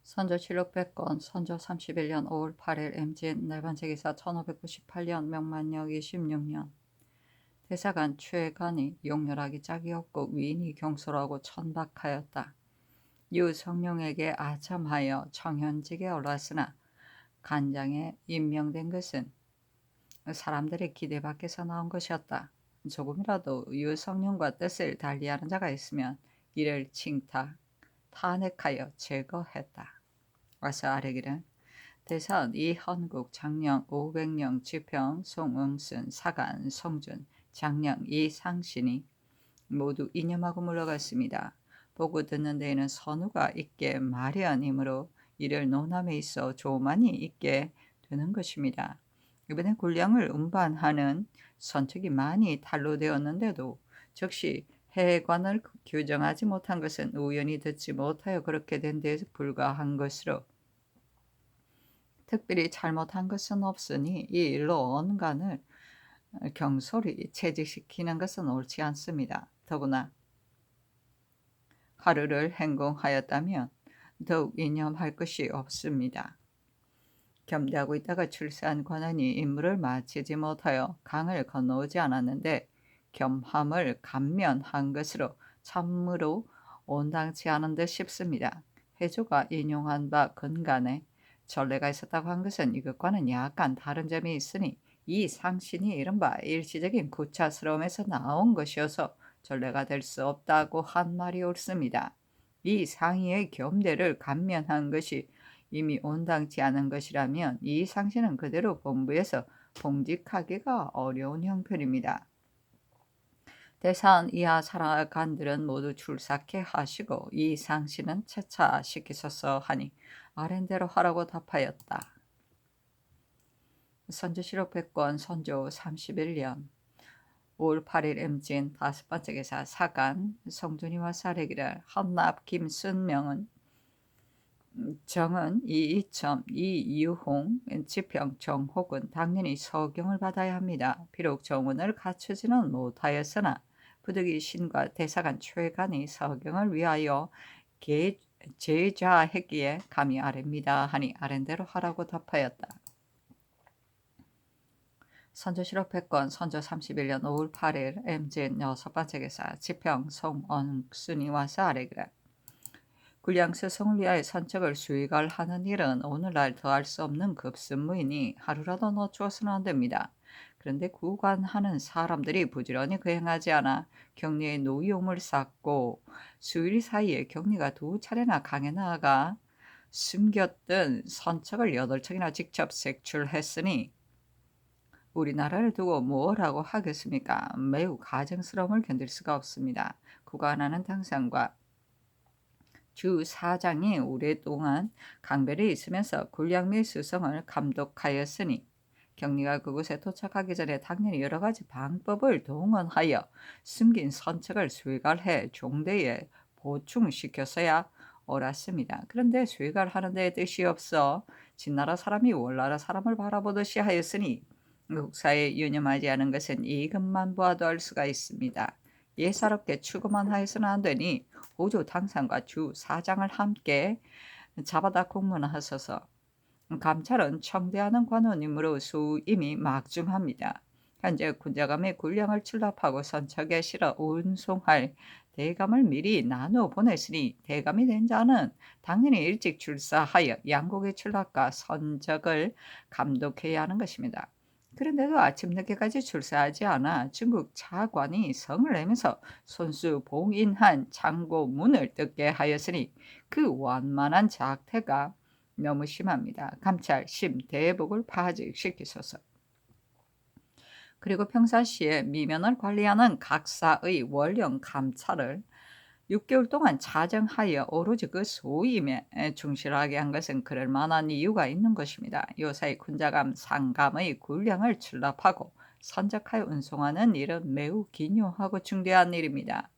선조 1600건 선조 31년 5월 8일 M진 날반세기사 1598년 명만력 26년 대사관 최간이 용렬하기 짝이 없고 위인이 경솔하고 천박하였다. 유성룡에게 아첨하여 청현직에 올랐으나 간장에 임명된 것은 사람들의 기대 밖에서 나온 것이었다. 조금이라도 유성룡과 뜻을 달리하는 자가 있으면 이를 칭탁, 탄핵하여 제거했다. 와서 아뢰기를 대선 이헌국, 장령, 오백령, 지평, 송응순, 사간, 성준, 장령, 이상신이 모두 이념하고 물러갔습니다. 보고 듣는 데에는 선우가 있게 마련이므로 이를 논함에 있어 조만이 있게 되는 것입니다. 이번에 군량을 운반하는 선책이 많이 탄로되었는데도 즉시 해관을 규정하지 못한 것은 우연히 듣지 못하여 그렇게 된 데에 불과한 것으로 특별히 잘못한 것은 없으니 이 일로 언간을 경솔히 채직시키는 것은 옳지 않습니다. 더구나 하루를 행공하였다면 더욱 이념할 것이 없습니다. 겸대하고 있다가 출세한 관원이 임무를 마치지 못하여 강을 건너오지 않았는데 겸함을 감면한 것으로 참으로 온당치 않은 듯 싶습니다. 해조가 인용한 바 근간에 전례가 있었다고 한 것은 이것과는 약간 다른 점이 있으니 이 상신이 이른바 일시적인 구차스러움에서 나온 것이어서 전례가 될 수 없다고 한 말이 옳습니다. 이 상의의 겸대를 감면한 것이 이미 온당치 않은 것이라면 이 상신은 그대로 본부에서 봉직하기가 어려운 형편입니다. 대사원 이하 사라간들은 모두 출삭해 하시고 이 상신은 채차시키소서 하니 아랜대로 하라고 답하였다. 선조실록 백권 선조 31년 5월 8일 임진 다섯 번째 기사 사간 성준이와 사례기를 헌납 김순명은 정은 이이첨 이유홍 지평 정혹은 당연히 서경을 받아야 합니다. 비록 정원을 갖추지는 못하였으나 부득이 신과 대사관 최간이 서경을 위하여 제자했기에 감히 아랩니다 하니 아랜대로 하라고 답하였다. 선조실록 백권 선조 31년 5월 8일 MZ 여섯 번째 기사 지평 송언순이 와서 아래기를 군량 스승을 위하여 선책을 수익하는 일은 오늘날 더할 수 없는 급선무이니 하루라도 늦추어서는 안 됩니다. 그런데 구관하는 사람들이 부지런히 그행하지 않아 격리의 노이움을 쌓고 수일 사이에 격리가 두 차례나 강에 나아가 숨겼던 선책을 8척이나 직접 색출했으니 우리나라를 두고 뭐라고 하겠습니까? 매우 가증스러움을 견딜 수가 없습니다. 구관하는 당상과 주 사장이 오랫동안 강변에 있으면서 군량 및 수성을 감독하였으니 격리가 그곳에 도착하기 전에 당연히 여러 가지 방법을 동원하여 숨긴 선책을 수익해 종대에 보충시켰어야 옳았습니다. 그런데 수익하는 데 뜻이 없어 진나라 사람이 월나라 사람을 바라보듯이 하였으니 국사에 유념하지 않은 것은 이것만 보아도 알 수가 있습니다. 예사롭게 추구만 하여서는 안 되니 호조 당상과 주 사장을 함께 잡아다 공문하소서. 감찰은 청대하는 관원이므로 수임이 막중합니다. 현재 군자감의 군량을 출납하고 선척에 실어 운송할 대감을 미리 나누어 보냈으니 대감이 된 자는 당연히 일찍 출사하여 양국의 출납과 선적을 감독해야 하는 것입니다. 그런데도 아침 늦게까지 출사하지 않아 중국 차관이 성을 내면서 손수 봉인한 창고문을 뜯게 하였으니 그 완만한 작태가 너무 심합니다. 감찰 심대복을 파직시키소서. 그리고 평사시에 미면을 관리하는 각사의 원령 감찰을 6개월 동안 자정하여 오로지 그 소임에 충실하게 한 것은 그럴 만한 이유가 있는 것입니다. 요사이 군자감 상감의 군량을 출납하고 선적하여 운송하는 일은 매우 기묘하고 중대한 일입니다.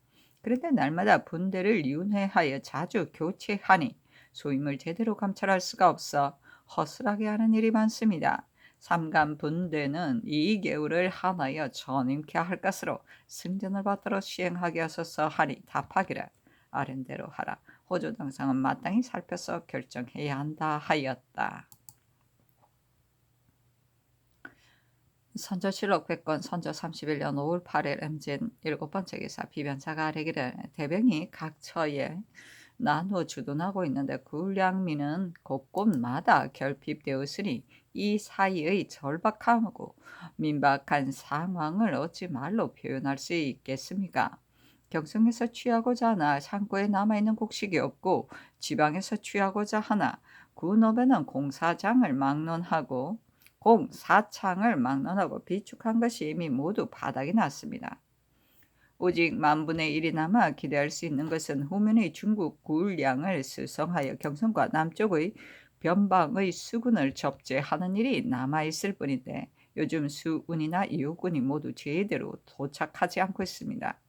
그런데 날마다 분대를 윤회하여 자주 교체하니 소임을 제대로 감찰할 수가 없어 허술하게 하는 일이 많습니다. 삼감 분대는 이 계율을 하나여 전임케 할 것으로 승전을 받들어 시행하게 하소서 하니 답하기를 아랜대로 하라. 호주 당상은 마땅히 살펴서 결정해야 한다 하였다. 선조실록 100권 선조 31년 5월 8일 MZN 7번째 기사 비변사가 아래기를 대병이 각 처에 나누어 주둔하고 있는데 군량민은 곳곳마다 결핍되었으니 이 사이의 절박하고 민박한 상황을 어찌 말로 표현할 수 있겠습니까? 경성에서 취하고자 하나 창고에 남아있는 곡식이 없고 지방에서 취하고자 하나 군업에는 공사창을 막론하고 비축한 것이 이미 모두 바닥이 났습니다. 오직 만분의 1이 남아 기대할 수 있는 것은 후면의 중국 굴량을 수송하여 경성과 남쪽의 변방의 수군을 접제하는 일이 남아있을 뿐인데 요즘 수운이나 이웃군이 모두 제대로 도착하지 않고 있습니다.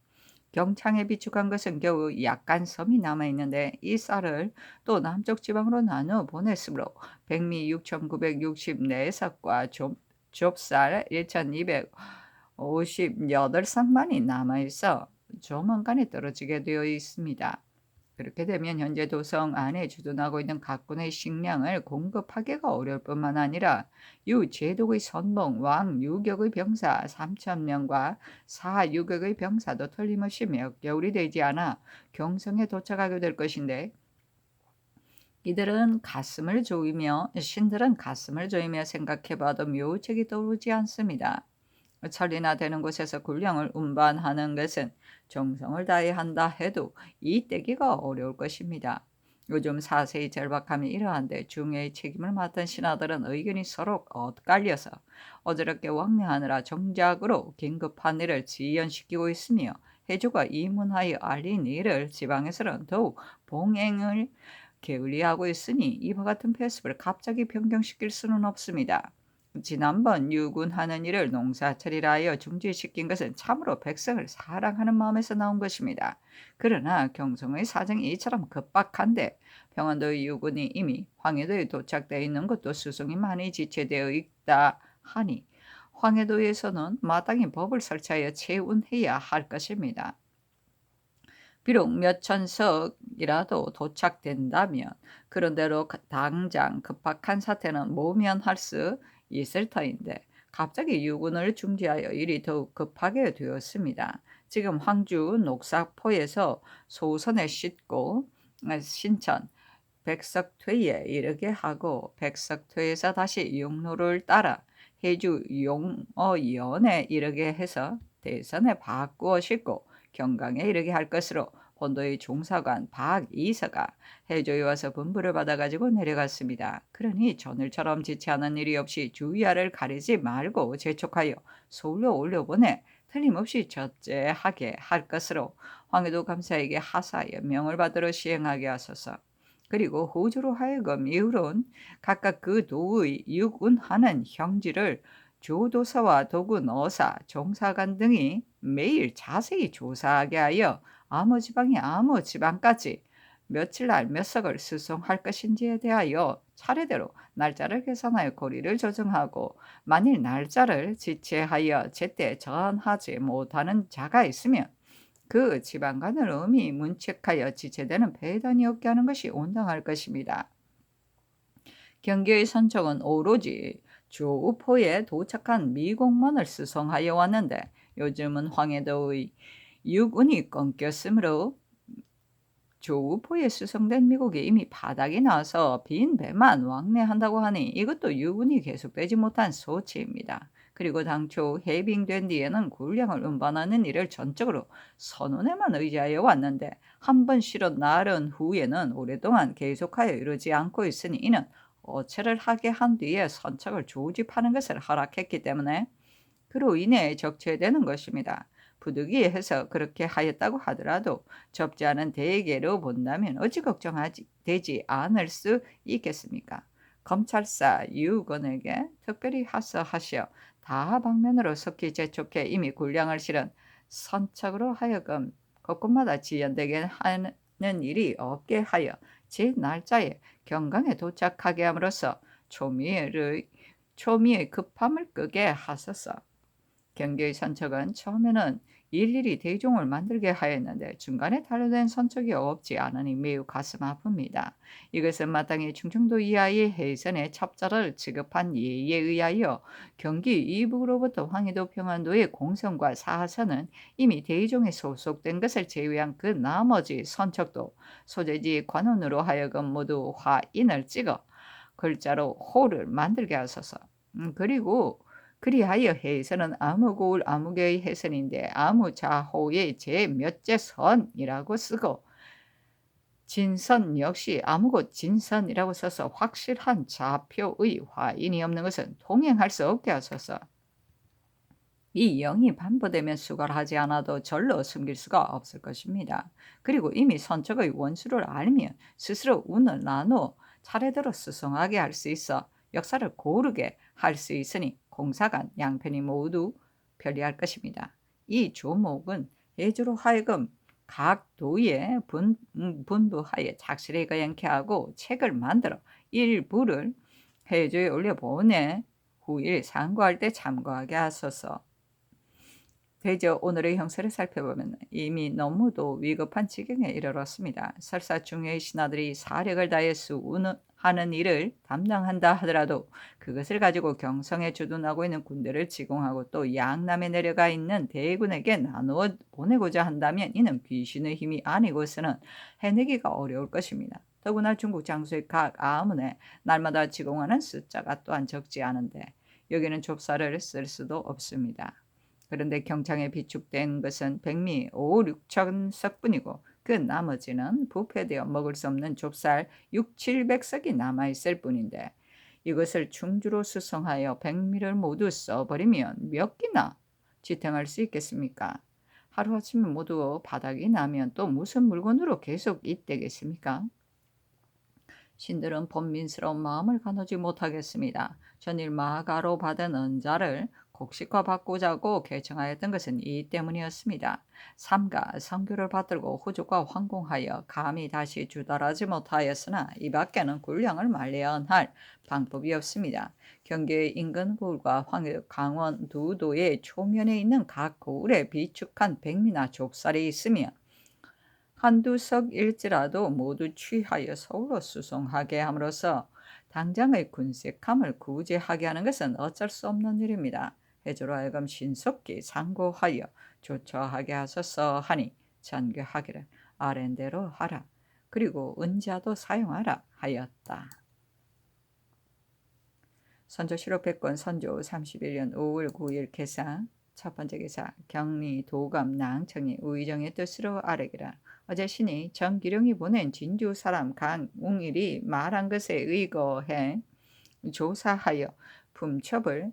경창에 비축한 것은 겨우 약간 섬이 남아있는데 이 쌀을 또 남쪽 지방으로 나누어 보냈으므로 백미 6,964석과 좁쌀 1,258쌍만이 남아있어 조만간에 떨어지게 되어 있습니다. 그렇게 되면 현재 도성 안에 주둔하고 있는 각군의 식량을 공급하기가 어려울 뿐만 아니라 유제독의 선봉 왕 유격의 병사 3,000명과 사유격의 병사도 틀림없이 몇 개월이 되지 않아 경성에 도착하게 될 것인데 신들은 가슴을 조이며 생각해봐도 묘책이 떠오르지 않습니다. 천리나 되는 곳에서 군량을 운반하는 것은 정성을 다해야 한다 해도 이때기가 어려울 것입니다. 요즘 사세의 절박함이 이러한데 중요의 책임을 맡은 신하들은 의견이 서로 엇갈려서 어저럽게 왕래하느라 정작으로 긴급한 일을 지연시키고 있으며 해조가 이문하여 알린 일을 지방에서는 더욱 봉행을 게을리하고 있으니 이와 같은 패습을 갑자기 변경시킬 수는 없습니다. 지난번 유군하는 일을 농사철이라 하여 중지시킨 것은 참으로 백성을 사랑하는 마음에서 나온 것입니다. 그러나 경성의 사정이 이처럼 급박한데 평안도의 유군이 이미 황해도에 도착되어 있는 것도 수송이 많이 지체되어 있다 하니 황해도에서는 마땅히 법을 설치하여 체운해야 할 것입니다. 비록 몇 천석이라도 도착된다면 그런대로 당장 급박한 사태는 모면할 수 있을 터인데 갑자기 유군을 중지하여 일이 더욱 급하게 되었습니다. 지금 황주 녹사포에서 소선에 싣고 신천 백석퇴에 이르게 하고 백석퇴에서 다시 용로를 따라 해주 용어연에 이르게 해서 대선에 바꾸어 싣고 경강에 이르게 할 것으로 본도의 종사관 박이서가 해조에 와서 분부를 받아가지고 내려갔습니다. 그러니 전일처럼 지체하는 일이 없이 주위아를 가리지 말고 재촉하여 서울로 올려보내 틀림없이 접제하게 할 것으로 황해도 감사에게 하사하여 명을 받으러 시행하게 하소서. 그리고 호주로 하여금 이후론 각각 그 도의 육운하는 형지를 조도사와 도군 어사, 종사관 등이 매일 자세히 조사하게 하여 아무 지방이 아무 지방까지 며칠날 몇 석을 수송할 것인지에 대하여 차례대로 날짜를 계산하여 고리를 조정하고 만일 날짜를 지체하여 제때 전하지 못하는 자가 있으면 그 지방간을 음히 문책하여 지체되는 배단이 없게 하는 것이 온당할 것입니다. 경계의 선척은 오로지 조우포에 도착한 미공만을 수송하여 왔는데 요즘은 황해도의 육운이 끊겼으므로 조우포에 수송된 미국이 이미 바닥이 나서 빈 배만 왕래한다고 하니 이것도 육운이 계속되지 못한 소치입니다. 그리고 당초 해빙된 뒤에는 군량을 운반하는 일을 전적으로 선원에만 의지하여 왔는데 한 번 실어 나른 후에는 오랫동안 계속하여 이루지 않고 있으니 이는 어체를 하게 한 뒤에 선척을 조집하는 것을 허락했기 때문에 그로 인해 적체되는 것입니다. 부득이해서 그렇게 하였다고 하더라도 접지 않은 대개로 본다면 어찌 걱정되지 않을 수 있겠습니까? 검찰사 유건에게 특별히 하사하시어 다방면으로 속히 재촉해 이미 군량을 실은 선척으로 하여금 곳곳마다 지연되게 하는 일이 없게 하여 제 날짜에 경강에 도착하게 함으로써 초미의 급함을 끄게 하소서. 경계의 선척은 처음에는 일일이 대종을 만들게 하였는데 중간에 단련된 선척이 없지 않으니 매우 가슴 아픕니다. 이것은 마땅히 충청도 이하의 해선에 첩자를 지급한 예의에 의하여 경기 이북으로부터 황해도 평안도의 공성과 사하선은 이미 대종에 소속된 것을 제외한 그 나머지 선척도 소재지 관원으로 하여금 모두 화인을 찍어 글자로 호를 만들게 하소서. 그리고 그리하여 해선은 아무고울 아무개의 해선인데 아무자호의 제 몇째 선이라고 쓰고 진선 역시 아무곳 진선이라고 써서 확실한 좌표의 화인이 없는 것은 통행할 수 없게 하소서. 이 영이 반포되면 수갈하지 않아도 절로 숨길 수가 없을 것입니다. 그리고 이미 선척의 원수를 알면 스스로 운을 나누어 차례대로 수송하게 할 수 있어 역사를 고르게 할 수 있으니 공사간 양편이 모두 편리할 것입니다. 이 조목은 해주로 하여금 각 도에 분부하여 착실히 거행케 하고 책을 만들어 일부를 해주에 올려보내 후일 상고할 때 참고하게 하소서. 대저 오늘의 형세를 살펴보면 이미 너무도 위급한 지경에 이르렀습니다. 설사 중요의 신하들이 사력을 다해 수운하는 일을 담당한다 하더라도 그것을 가지고 경성에 주둔하고 있는 군대를 지공하고 또 양남에 내려가 있는 대군에게 나누어 보내고자 한다면 이는 귀신의 힘이 아니고서는 해내기가 어려울 것입니다. 더구나 중국 장수의 각 아문에 날마다 지공하는 숫자가 또한 적지 않은데 여기는 좁사를 쓸 수도 없습니다. 그런데 경창에 비축된 것은 백미 5, 6천 석뿐이고 그 나머지는 부패되어 먹을 수 없는 좁쌀 6, 700석이 남아있을 뿐인데 이것을 충주로 수송하여 백미를 모두 써버리면 몇 끼나 지탱할 수 있겠습니까? 하루아침에 모두 바닥이 나면 또 무슨 물건으로 계속 있대겠습니까? 신들은 본민스러운 마음을 가누지 못하겠습니다. 전일 마가로 받은 은자를 곡식화받고자고 결정하였던 것은 이 때문이었습니다. 삼가 성교를 받들고 후족과 황공하여 감히 다시 주달하지 못하였으나 이 밖에는 군량을 말려야 할 방법이 없습니다. 경기의 인근 고을과 강원 두 도의 초면에 있는 각 고을에 비축한 백미나 좁쌀이 있으면 한두 석일지라도 모두 취하여 서울로 수송하게 함으로써 당장의 군색함을 구제하게 하는 것은 어쩔 수 없는 일입니다. 해주로 하여금 신속히 상고하여 조처하게 하소서 하니 전개하기를 아랜대로 하라. 그리고 은자도 사용하라 하였다. 선조 실록백권 선조 31년 5월 9일 개상. 첫 번째 기사 경리 도감 낭청이 우의정의 뜻으로 아뢰기라. 어제 신이 정기룡이 보낸 진주 사람 강웅일이 말한 것에 의거해 조사하여 품첩을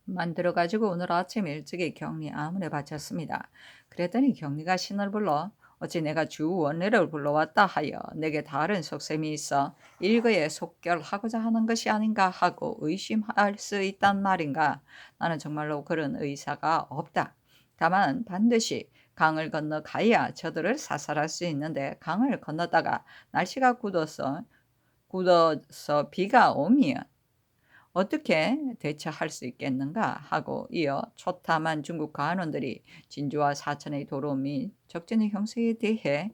만들어 가지고 오늘 아침 일찍이 경리 아문에 바쳤습니다. 그랬더니 경리가 신을 불러 어찌 내가 주 원래를 불러왔다 하여 내게 다른 속셈이 있어 일거에 속결하고자 하는 것이 아닌가 하고 의심할 수 있단 말인가. 나는 정말로 그런 의사가 없다. 다만 반드시 강을 건너 가야 저들을 사살할 수 있는데 강을 건너다가 날씨가 굳어서 비가 오면 어떻게 대처할 수 있겠는가 하고 이어 초탐한 중국 관원들이 진주와 사천의 도로 및 적진의 형세에 대해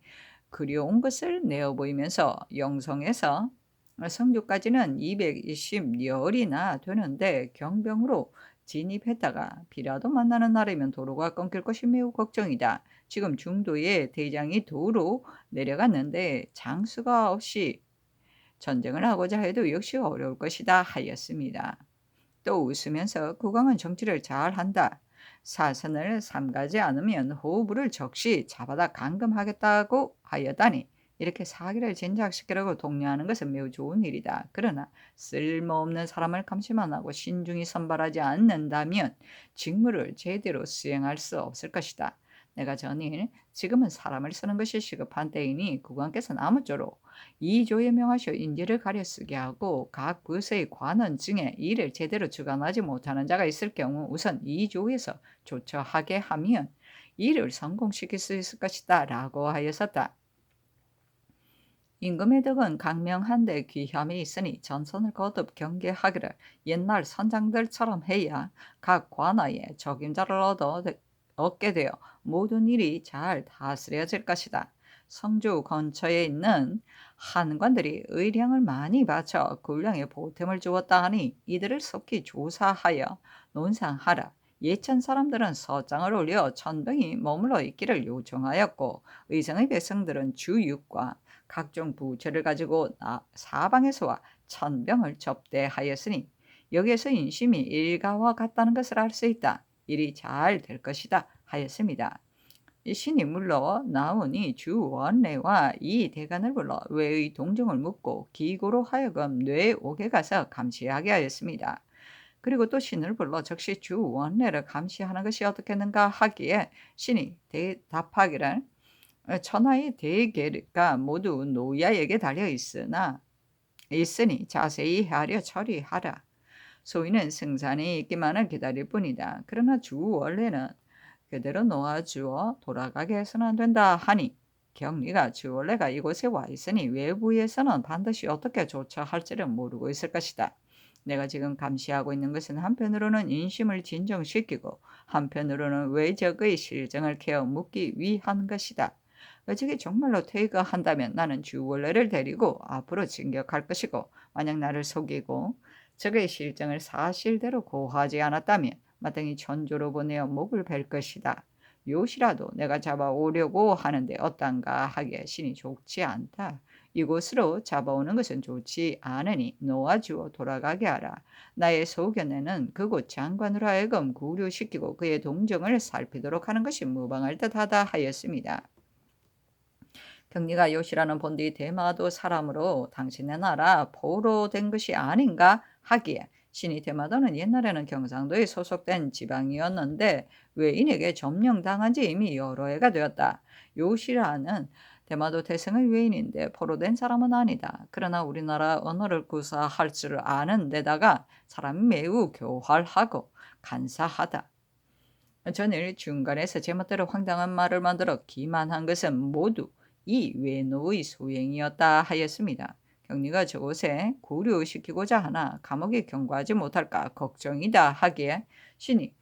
그리운 것을 내어 보이면서 영성에서 성주까지는 220여리나 되는데 경병으로 진입했다가 비라도 만나는 날이면 도로가 끊길 것이 매우 걱정이다. 지금 중도에 대장이 도로 내려갔는데 장수가 없이 전쟁을 하고자 해도 역시 어려울 것이다 하였습니다. 또 웃으면서 국왕은 정치를 잘한다. 사선을 삼가지 않으면 호부를 적시 잡아다 감금하겠다고 하였다니 이렇게 사기를 진작시키려고 독려하는 것은 매우 좋은 일이다. 그러나 쓸모없는 사람을 감시만 하고 신중히 선발하지 않는다면 직무를 제대로 수행할 수 없을 것이다. 내가 전일 지금은 사람을 쓰는 것이 시급한 때이니 국왕께서는 아무쪼록 이조에 명하셔 인지를 가려 쓰게 하고 각 부서의 관원 중에 일을 제대로 주관하지 못하는 자가 있을 경우 우선 이조에서 조처하게 하면 일을 성공시킬 수 있을 것이다 라고 하였었다. 임금의 덕은 강명한데 귀함이 있으니 전선을 거듭 경계하기를 옛날 선장들처럼 해야 각 관하에 적임자를 얻어 얻게 되어 모든 일이 잘 다스려질 것이다. 성주 근처에 있는 한관들이 의량을 많이 바쳐 군량에 보탬을 주었다 하니 이들을 속히 조사하여 논상하라. 예천 사람들은 서장을 올려 천병이 머물러 있기를 요청하였고 의성의 백성들은 주육과 각종 부채를 가지고 사방에서 와 천병을 접대하였으니 여기에서 인심이 일가와 같다는 것을 알 수 있다. 일이 잘 될 것이다 하였습니다. 신이 물러 나오니 주원래와 이 대간을 불러 외의 동정을 묻고 기고로 하여금 뇌옥에 가서 감시하게 하였습니다. 그리고 또 신을 불러 즉시 주원래를 감시하는 것이 어떻겠는가 하기에 신이 대답하기를 천하의 대계가 모두 노야에게 달려 있으니 자세히 헤아려 처리하라. 소위는 승산이 있기만을 기다릴 뿐이다. 그러나 주원래는 그대로 놓아주어 돌아가게 해서는 안 된다 하니 경리가 주원래가 이곳에 와 있으니 외부에서는 반드시 어떻게 조처할지를 모르고 있을 것이다. 내가 지금 감시하고 있는 것은 한편으로는 인심을 진정시키고 한편으로는 외적의 실정을 케어 묻기 위한 것이다. 만약에 정말로 퇴거한다면 나는 주원래를 데리고 앞으로 진격할 것이고 만약 나를 속이고 적의 실정을 사실대로 고하지 않았다면 마땅히 천조로 보내어 목을 벨 것이다. 요시라도 내가 잡아오려고 하는데 어떤가 하기에 신이 좋지 않다. 이곳으로 잡아오는 것은 좋지 않으니 놓아주어 돌아가게 하라. 나의 소견에는 그곳 장관으로 하여금 구류시키고 그의 동정을 살피도록 하는 것이 무방할 듯하다 하였습니다. 경리가 요시라는 본디 대마도 사람으로 당신의 나라 포로 된 것이 아닌가 하기에 신이 대마도는 옛날에는 경상도에 소속된 지방이었는데 외인에게 점령당한 지 이미 여러 해가 되었다. 요시라는 대마도 태생의 외인인데 포로된 사람은 아니다. 그러나 우리나라 언어를 구사할 줄 아는 데다가 사람이 매우 교활하고 간사하다. 전일 중간에서 제멋대로 황당한 말을 만들어 기만한 것은 모두 이 외노의 소행이었다 하였습니다. 경리가 저곳에 구류시키고자 하나 감옥에 경고하지 못할까 걱정이다 하기에 신이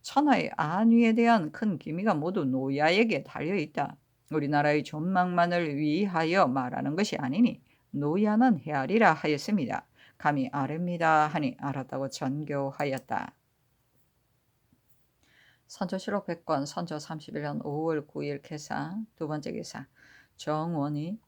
천하의 안위에 대한 큰 기미가 모두 노야에게 달려있다. 우리나라의 존망만을 위하여 말하는 것이 아니니 노야는 헤아리라 하였습니다. 감히 아랍니다 하니 알았다고 전교하였다. 선조실록 100권 선조 31년 5월 9일 개사 두 번째 기사 정원이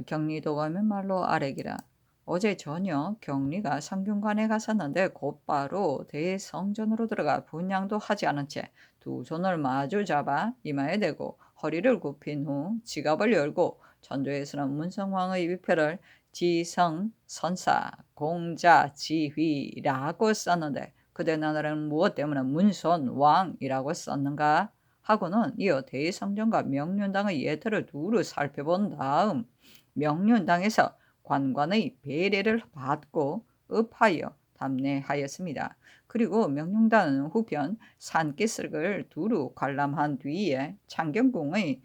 경리도 가면 말로 아래기라. 어제 저녁 경리가 성균관에 갔었는데 곧바로 대성전으로 들어가 분향도 하지 않은 채 두 손을 마주 잡아 이마에 대고 허리를 굽힌 후 지갑을 열고 전조에서는 문성왕의 위패를 지성, 선사, 공자, 지휘라고 썼는데 그대 나라는 무엇 때문에 문선왕이라고 썼는가 하고는 이어 대성전과 명륜당의 예태를 두루 살펴본 다음 명륜당에서 관관의 배례를 받고 읍하여 답례하였습니다. 그리고 명륜당은 후편 산기슭을 두루 관람한 뒤에 창경궁의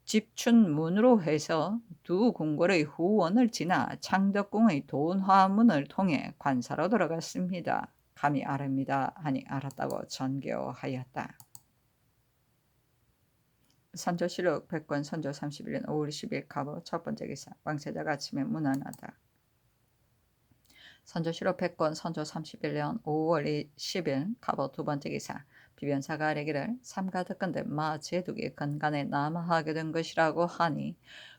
집춘문으로 해서 두 궁궐의 후원을 지나 창덕궁의 돈화문을 통해 관사로 들어갔습니다. 감히 아랍니다 하니 알았다고 전교하였다. 선조실록 100권 선조 31년 5월 10일 갑오 첫 번째 기사 왕세자가 아침에 문안하다. 선조실록 100권 선조 31년 5월 10일 갑오 두 번째 기사 비변사가 아래기를 삼가 듣건대 마 제독이 건간에 남하하게 된 것이라고 하니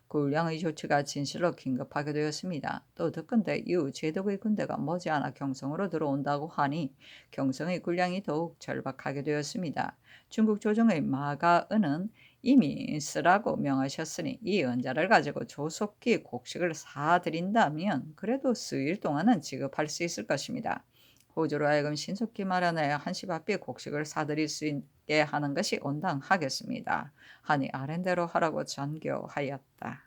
군량의 조치가 진실로 긴급하게 되었습니다. 또 듣건대 이후 제독의 군대가 머지않아 경성으로 들어온다고 하니 경성의 군량이 더욱 절박하게 되었습니다. 중국 조정의 마가은은 이미 쓰라고 명하셨으니 이 은자를 가지고 조속히 곡식을 사드린다면 그래도 수일 동안은 지급할 수 있을 것입니다. 호조로 하여금 신속히 마련하여 한시바삐 곡식을 사드릴 수 있게 하는 것이 온당하겠습니다. 하니 아랜대로 하라고 전교하였다.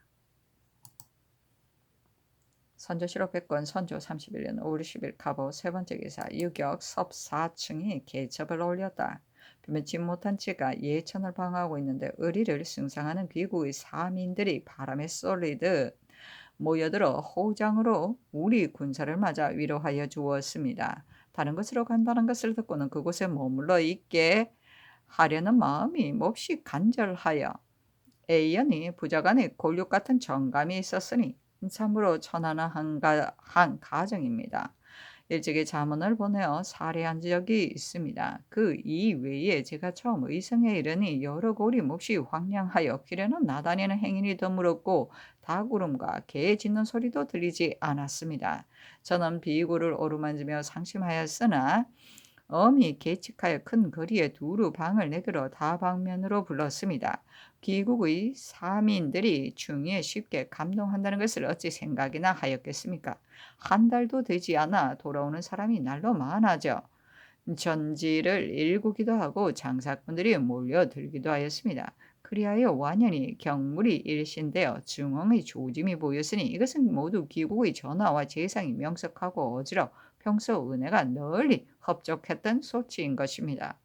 선조실록 100권 선조 31년 5월 10일 갑오 세 번째 기사 유격 섭 4층이 계첩을 올렸다. 변치 못한 지가 예천을 방어하고 있는데 의리를 숭상하는 귀국의 사민들이 바람에 쏠리듯 모여들어 호장으로 우리 군사를 맞아 위로하여 주었습니다. 다른 곳으로 간다는 것을 듣고는 그곳에 머물러 있게 하려는 마음이 몹시 간절하여 A연이 부자간에 골육 같은 정감이 있었으니 참으로 천안한 한 가정입니다. 일찍이 자문을 보내어 살해한 적이 있습니다. 그 이외에 제가 처음 의성에 이르니 여러 골이 몹시 황량하여 길에는 나다니는 행인이 드물었고 닭울음과 개 짖는 소리도 들리지 않았습니다. 저는 비굴을 오르만지며 상심하였으나 엄히 계측하여 큰 거리에 두루 방을 내걸어 다방면으로 불렀습니다. 귀국의 사민들이 중에 쉽게 감동한다는 것을 어찌 생각이나 하였겠습니까? 한 달도 되지 않아 돌아오는 사람이 날로 많아져 전지를 일구기도 하고 장사꾼들이 몰려들기도 하였습니다. 그리하여 완연히 경물이 일신되어 중앙의 조짐이 보였으니 이것은 모두 귀국의 전하와 재상이 명석하고 어지러 평소 은혜가 널리 흡족했던 소치인 것입니다.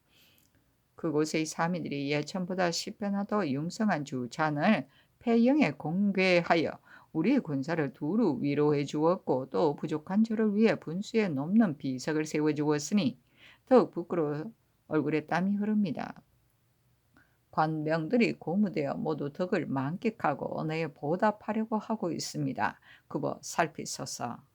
그곳의 사민들이 예천보다 10배나 더 융성한 주찬을 폐영에 공개하여 우리 군사를 두루 위로해 주었고 또 부족한 저를 위해 분수에 넘는 비석을 세워 주었으니 더욱 부끄러워 얼굴에 땀이 흐릅니다. 관병들이 고무되어 모두 덕을 만끽하고 은혜에 보답하려고 하고 있습니다. 그거 살피소서.